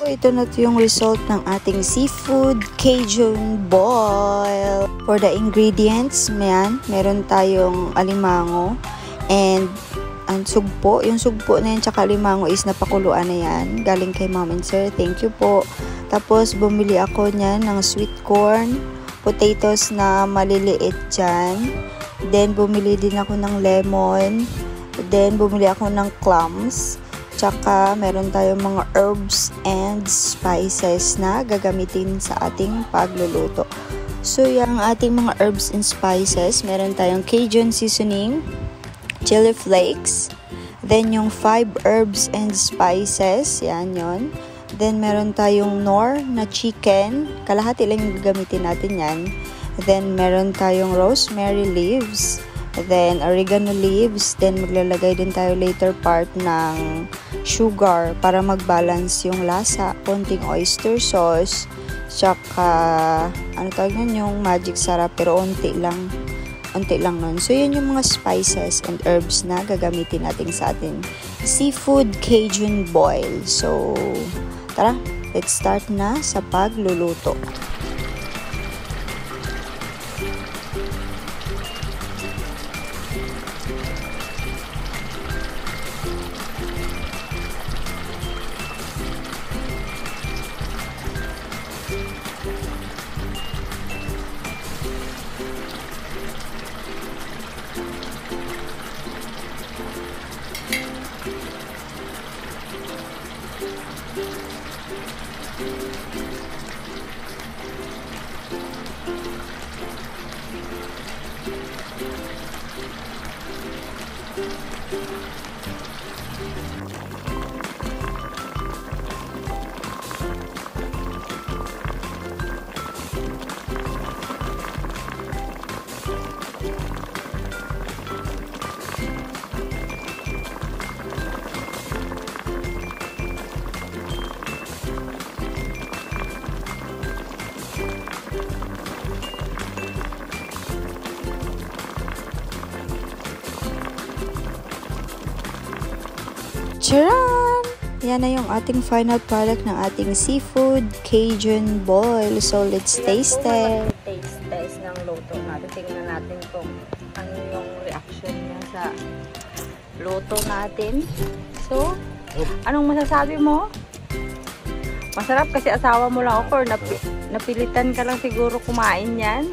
ito na yung result ng ating seafood Cajun boil. For the ingredients, meron tayong alimango and ang sugpo. Yung sugpo na yan tsaka alimango is napakuluan na yan. Galing kay Mom and Sir. Thank you po. Tapos bumili ako niyan ng sweet corn, potatoes na maliliit dyan. Then bumili din ako ng lemon. Then bumili ako ng clams. Tsaka meron tayong mga herbs and spices na gagamitin sa ating pagluluto. So yung ating mga herbs and spices, meron tayong Cajun seasoning, chili flakes, then yung 5 herbs and spices, yan yon. Then meron tayong Knorr na chicken, kalahati lang yung gagamitin natin yan. Then meron tayong rosemary leaves, then oregano leaves, then maglalagay din tayo later part ng sugar para mag-balance yung lasa, konting oyster sauce, tsaka ano tawag nun, yung magic sarap, pero unti lang nun. So yun yung mga spices and herbs na gagamitin natin sa ating seafood Cajun boil. So tara, let's start na sa pagluluto. Charan! Yan na yung ating final product ng ating seafood Cajun boil. So, let's taste it. Taste test ng luto natin. Tingnan natin kung ano yung reaction niya sa luto natin. So, anong masasabi mo? Masarap kasi asawa mo lang ako or napilitan ka lang siguro kumain yan.